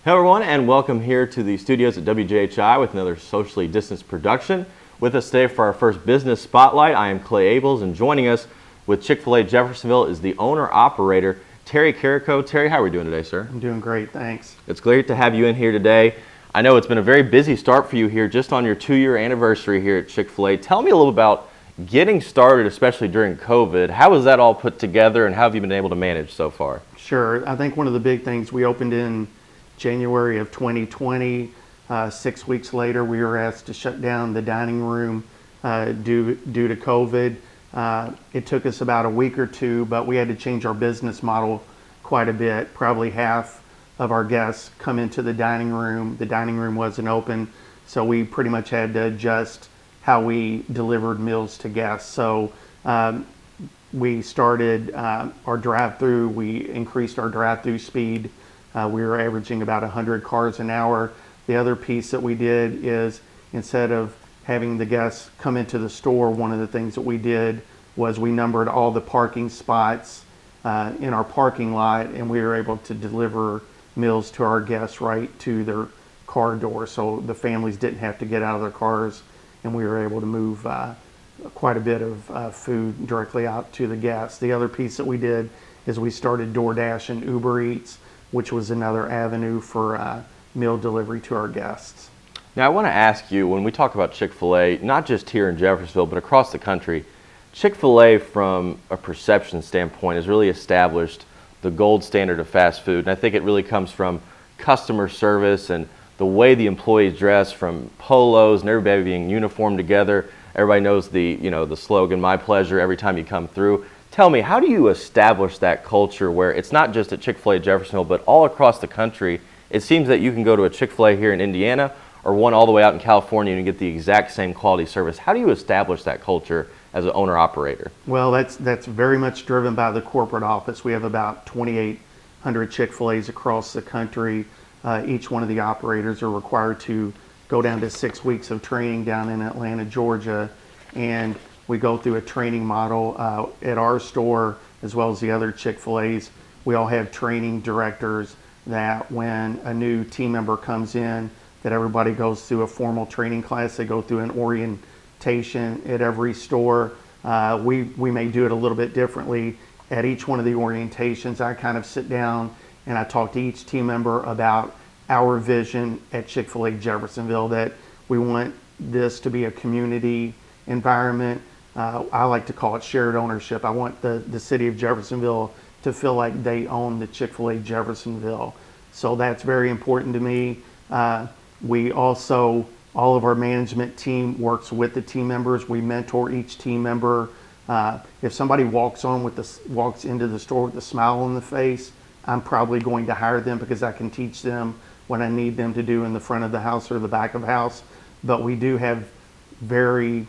Hello everyone, and welcome here to the studios at WJHI with another socially distanced production. With us today for our first business spotlight, I am Clay Abels, and joining us with Chick-fil-A Jeffersonville is the owner-operator, Terry Carrico. Terry, how are we doing today, sir? I'm doing great, thanks. It's great to have you in here today. I know it's been a very busy start for you here, just on your 2-year anniversary here at Chick-fil-A. Tell me a little about getting started, especially during COVID. How was that all put together, and how have you been able to manage so far? Sure, I think one of the big things, we opened in January of 2020. 6 weeks later, we were asked to shut down the dining room due to COVID. It took us about a week or two, but we had to change our business model quite a bit. Probably half of our guests come into the dining room. The dining room wasn't open, so we pretty much had to adjust how we delivered meals to guests. So we started our drive-through. We increased our drive-through speed. We were averaging about 100 cars an hour. The other piece that we did is, instead of having the guests come into the store, one of the things that we did was we numbered all the parking spots in our parking lot, and we were able to deliver meals to our guests right to their car door, so the families didn't have to get out of their cars, and we were able to move quite a bit of food directly out to the guests. The other piece that we did is we started DoorDash and Uber Eats, which was another avenue for meal delivery to our guests. Now, I want to ask you, when we talk about Chick-fil-A, not just here in Jeffersonville, but across the country, Chick-fil-A, from a perception standpoint, has really established the gold standard of fast food. And I think it really comes from customer service and the way the employees dress, from polos and everybody being uniformed together. Everybody knows the slogan, "My pleasure," every time you come through. Tell me, how do you establish that culture where it's not just at Chick-fil-A Jeffersonville, but all across the country? It seems that you can go to a Chick-fil-A here in Indiana or one all the way out in California and get the exact same quality service. How do you establish that culture as an owner-operator? Well, that's very much driven by the corporate office. We have about 2,800 Chick-fil-A's across the country. Each one of the operators are required to go down to 6 weeks of training down in Atlanta, Georgia, and we go through a training model at our store as well as the other Chick-fil-A's. We all have training directors that when a new team member comes in, that everybody goes through a formal training class. They go through an orientation at every store. We may do it a little bit differently. At each one of the orientations, I kind of sit down and I talk to each team member about our vision at Chick-fil-A Jeffersonville, that we want this to be a community environment. I like to call it shared ownership. I want the city of Jeffersonville to feel like they own the Chick-fil-A Jeffersonville. So that's very important to me. We also, all of our management team works with the team members. We mentor each team member. If somebody walks into the store with a smile on the face, I'm probably going to hire them because I can teach them what I need them to do in the front of the house or the back of the house. But we do have very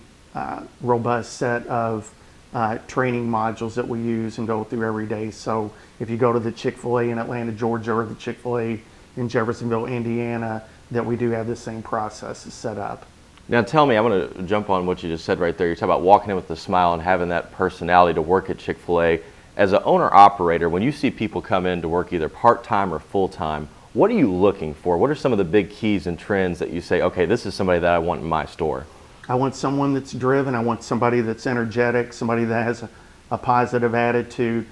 robust set of training modules that we use and go through every day. So if you go to the Chick-fil-A in Atlanta, Georgia, or the Chick-fil-A in Jeffersonville, Indiana, that we do have the same processes set up. Now tell me, I want to jump on what you just said right there. You're talking about walking in with a smile and having that personality to work at Chick-fil-A. As an owner-operator, when you see people come in to work either part-time or full-time, what are you looking for? What are some of the big keys and trends that you say, okay, this is somebody that I want in my store? I want someone that's driven. I want somebody that's energetic, somebody that has a positive attitude.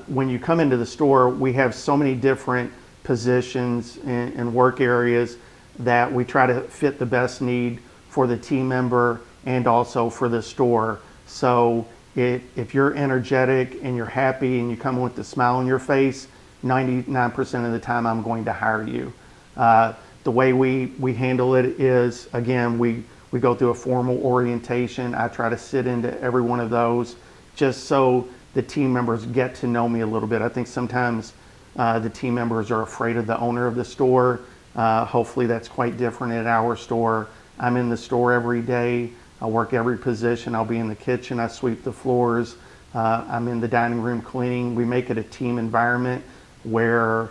When you come into the store, we have so many different positions and work areas that we try to fit the best need for the team member and also for the store. So if you're energetic and you're happy and you come with a smile on your face, 99% of the time I'm going to hire you. The way we handle it is, again, we go through a formal orientation. I try to sit into every one of those just so the team members get to know me a little bit. I think sometimes the team members are afraid of the owner of the store. Hopefully that's quite different at our store. I'm in the store every day. I work every position. I'll be in the kitchen. I sweep the floors. I'm in the dining room cleaning. We make it a team environment where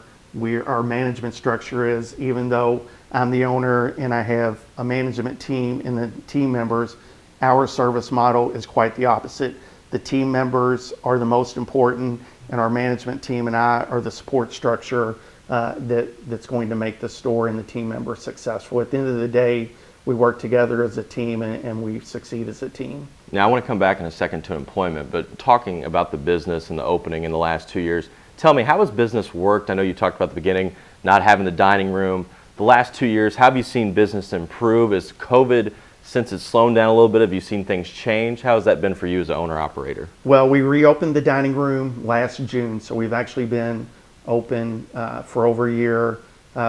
our management structure is, even though I'm the owner and I have a management team and the team members, our service model is quite the opposite. The team members are the most important, and our management team and I are the support structure that's going to make the store and the team member successful. At the end of the day, we work together as a team and we succeed as a team. Now, I want to come back in a second to employment, but talking about the business and the opening in the last 2 years, tell me, how has business worked? I know you talked about the beginning, not having the dining room. The last 2 years, how have you seen business improve? Is COVID, since it's slowed down a little bit, have you seen things change? How has that been for you as an owner-operator? Well, we reopened the dining room last June, so we've actually been open for over a year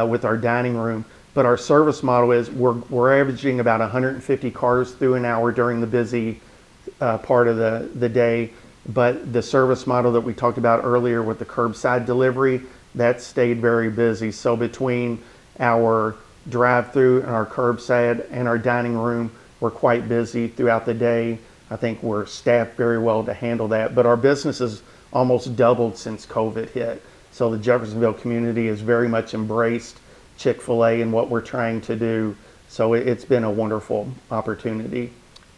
with our dining room. But our service model is we're averaging about 150 cars through an hour during the busy part of the day. But the service model that we talked about earlier with the curbside delivery, that stayed very busy. So between our drive-through and our curbside and our dining room, we're quite busy throughout the day. I think we're staffed very well to handle that. But our business has almost doubled since COVID hit. So the Jeffersonville community has very much embraced Chick-fil-A and what we're trying to do. So it's been a wonderful opportunity.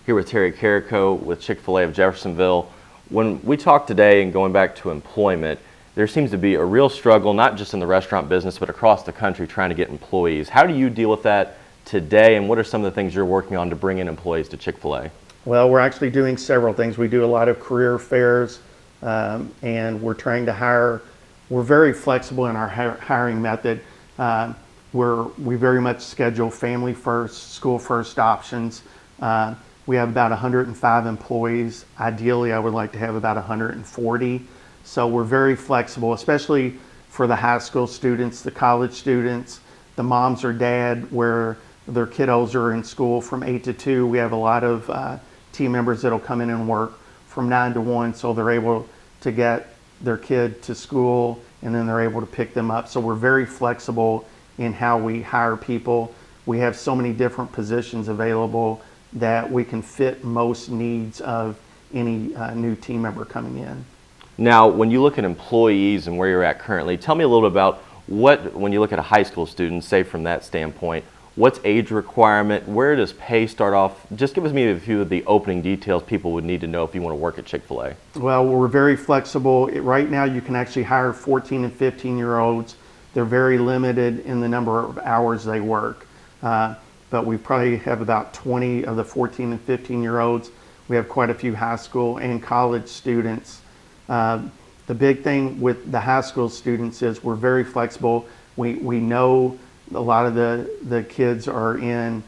Here with Terry Carrico with Chick-fil-A of Jeffersonville. When we talk today and going back to employment, there seems to be a real struggle, not just in the restaurant business, but across the country trying to get employees. How do you deal with that today, and what are some of the things you're working on to bring in employees to Chick-fil-A? Well, we're actually doing several things. We do a lot of career fairs, and we're trying to hire. We're very flexible in our hiring method. We very much schedule family first, school first options. We have about 105 employees. Ideally, I would like to have about 140. So we're very flexible, especially for the high school students, the college students, the moms or dad where their kiddos are in school from 8 to 2. We have a lot of team members that'll come in and work from 9 to 1, so they're able to get their kid to school and then they're able to pick them up. So we're very flexible in how we hire people. We have so many different positions available that we can fit most needs of any new team member coming in. Now, when you look at employees and where you're at currently, tell me a little bit about when you look at a high school student, say from that standpoint, what's age requirement? Where does pay start off? Just give me a few of the opening details people would need to know if you want to work at Chick-fil-A. Well, we're very flexible. Right now, you can actually hire 14 and 15-year-olds. They're very limited in the number of hours they work. But we probably have about 20 of the 14 and 15-year-olds. We have quite a few high school and college students. The big thing with the high school students is we're very flexible. We know a lot of the kids are in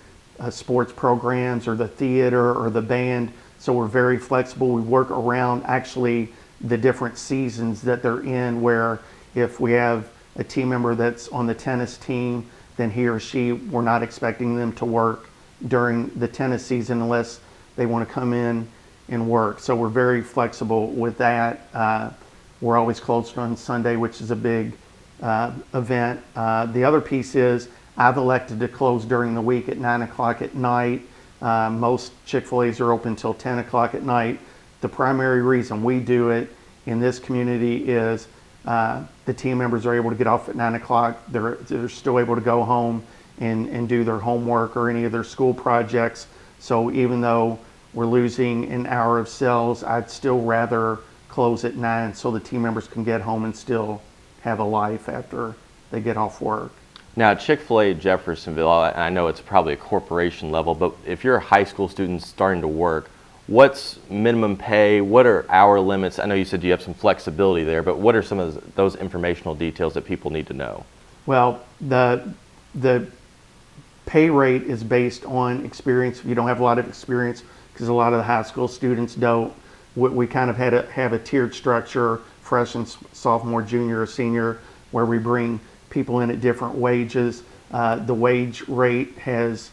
sports programs or the theater or the band, so we're very flexible. We work around actually the different seasons that they're in, where if we have a team member that's on the tennis team, then he or she, we're not expecting them to work during the tennis season unless they want to come in and work. So we're very flexible with that. We're always closed on Sunday, which is a big event. The other piece is I've elected to close during the week at 9 o'clock at night. Most Chick-fil-A's are open till 10 o'clock at night. The primary reason we do it in this community is the team members are able to get off at 9 o'clock. They're still able to go home and do their homework or any of their school projects. So even though we're losing an hour of sales, I'd still rather close at 9 so the team members can get home and still have a life after they get off work. Now, Chick-fil-A Jeffersonville, I know it's probably a corporation level, but if you're a high school student starting to work, what's minimum pay? What are hour limits? I know you said you have some flexibility there, but what are some of those informational details that people need to know? Well, the pay rate is based on experience. If you don't have a lot of experience, because a lot of the high school students don't, we kind of have a tiered structure, freshman, sophomore, junior, or senior, where we bring people in at different wages. The wage rate has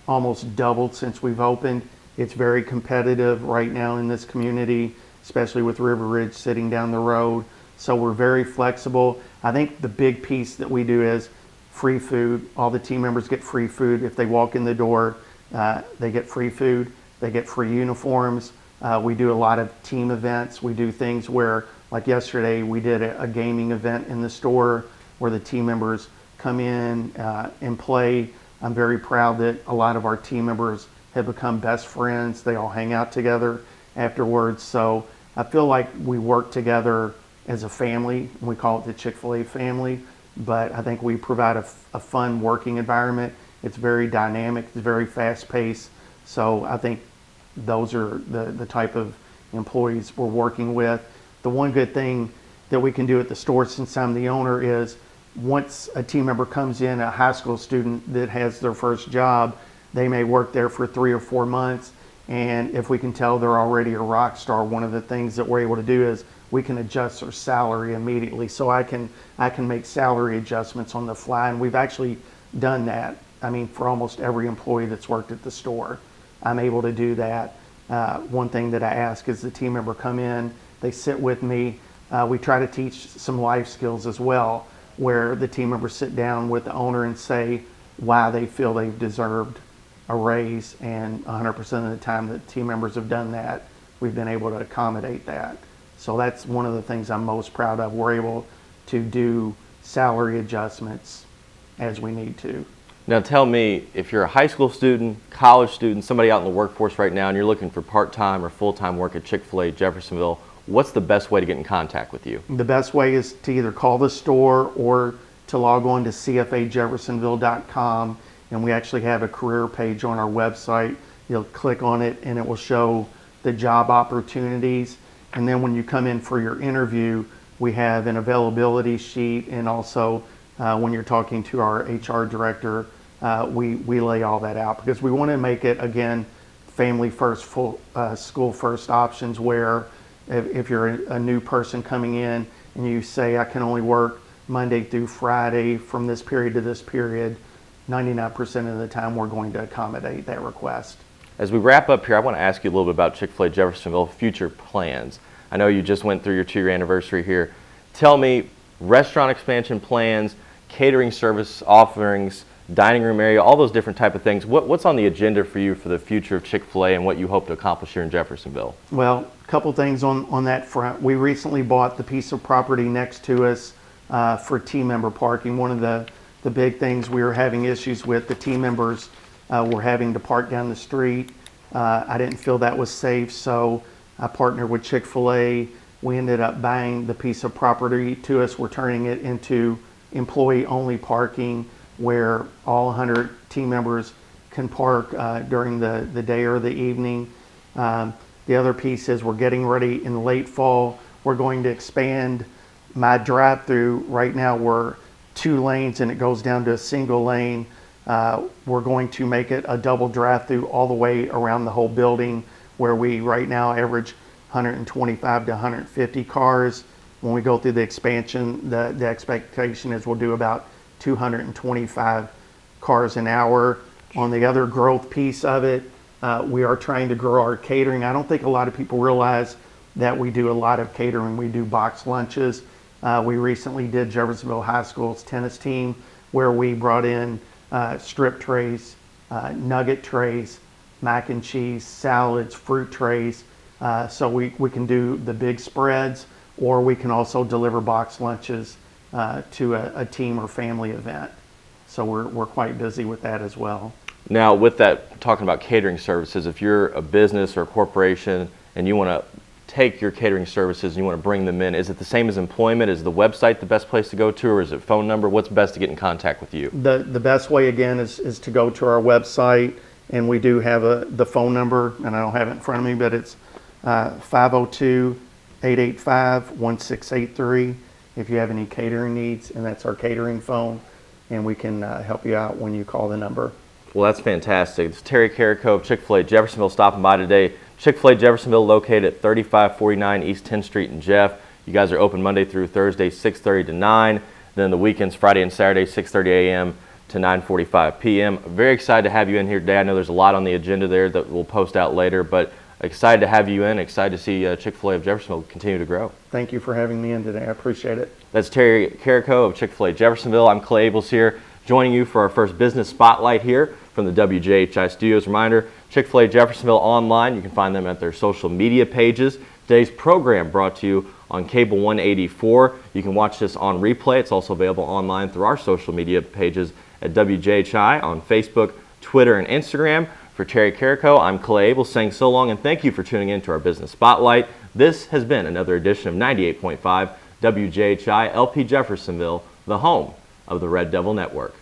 almost doubled since we've opened. It's very competitive right now in this community, especially with River Ridge sitting down the road. So we're very flexible. I think the big piece that we do is free food. All the team members get free food. If they walk in the door, they get free food. They get free uniforms. We do a lot of team events. We do things where, like yesterday, we did a gaming event in the store where the team members come in and play. I'm very proud that a lot of our team members have become best friends. They all hang out together afterwards. So I feel like we work together as a family. We call it the Chick-fil-A family. but I think we provide a fun working environment. It's very dynamic, it's very fast paced. So I think those are the type of employees we're working with. The one good thing that we can do at the store, since I'm the owner, is once a team member comes in, a high school student that has their first job, they may work there for 3 or 4 months. And if we can tell they're already a rock star, one of the things that we're able to do is we can adjust their salary immediately. So I can make salary adjustments on the fly, and we've actually done that. I mean, for almost every employee that's worked at the store, I'm able to do that. One thing that I ask is the team member come in, they sit with me. We try to teach some life skills as well, where the team members sit down with the owner and say why they feel they've deserved a raise, and 100% of the time that team members have done that, we've been able to accommodate that. So that's one of the things I'm most proud of. We're able to do salary adjustments as we need to. Now tell me, if you're a high school student, college student, somebody out in the workforce right now, and you're looking for part-time or full-time work at Chick-fil-A Jeffersonville, what's the best way to get in contact with you? The best way is to either call the store or to log on to cfajeffersonville.com, and we actually have a career page on our website. You'll click on it and it will show the job opportunities. And then when you come in for your interview, we have an availability sheet, and also when you're talking to our HR director, we lay all that out, because we want to make it, again, family first, full school first options, where if you're a new person coming in and you say, I can only work Monday through Friday from this period to this period, 99% of the time we're going to accommodate that request. As we wrap up here, I want to ask you a little bit about Chick-fil-A Jeffersonville future plans. I know you just went through your 2-year anniversary here. Tell me, restaurant expansion plans, catering service offerings, dining room area, all those different type of things. What's on the agenda for you for the future of Chick-fil-A and what you hope to accomplish here in Jeffersonville? Well, a couple things on that front. We recently bought the piece of property next to us for team member parking. One of the big things we were having issues with, the team members were having to park down the street. I didn't feel that was safe, so I partnered with Chick-fil-A. We ended up buying the piece of property to us. We're turning it into employee-only parking, where all 100 team members can park during the day or the evening. The other piece is we're getting ready in late fall. We're going to expand my drive-through. Right now we're 2 lanes and it goes down to a single lane. We're going to make it a double drive-through all the way around the whole building, where we right now average 125 to 150 cars. When we go through the expansion, the expectation is we'll do about 225 cars an hour. On the other growth piece of it, we are trying to grow our catering. I don't think a lot of people realize that we do a lot of catering. We do box lunches. We recently did Jeffersonville High School's tennis team, where we brought in strip trays, nugget trays, mac and cheese, salads, fruit trays. So we can do the big spreads, or we can also deliver box lunches to a team or family event. So we're quite busy with that as well. Now, with that, talking about catering services, if you're a business or a corporation and you want to take your catering services and you want to bring them in, is it the same as employment? Is the website the best place to go to, or is it phone number? What's best to get in contact with you? The best way, again, is to go to our website, and we do have the phone number, and I don't have it in front of me, but it's 502-885-1683 if you have any catering needs, and that's our catering phone, and we can help you out when you call the number. Well, that's fantastic. It's Terry Carrico of Chick-fil-A Jeffersonville stopping by today. Chick-fil-A Jeffersonville, located at 3549 East 10th Street in Jeff. You guys are open Monday through Thursday, 6:30 to 9. Then the weekends, Friday and Saturday, 6:30 a.m. to 9:45 p.m. Very excited to have you in here today. I know there's a lot on the agenda there that we'll post out later, but excited to have you in. Excited to see Chick-fil-A of Jeffersonville continue to grow. Thank you for having me in today. I appreciate it. That's Terry Carrico of Chick-fil-A Jeffersonville. I'm Clay Abels here, joining you for our first business spotlight here from the WJHI studios. Reminder, Chick-fil-A Jeffersonville online. You can find them at their social media pages. Today's program brought to you on Cable 184. You can watch this on replay. It's also available online through our social media pages at WJHI on Facebook, Twitter, and Instagram. For Terry Carrico, I'm Clay Abels saying so long, and thank you for tuning in to our Business Spotlight. This has been another edition of 98.5 WJHI LP Jeffersonville, the home of the Red Devil Network.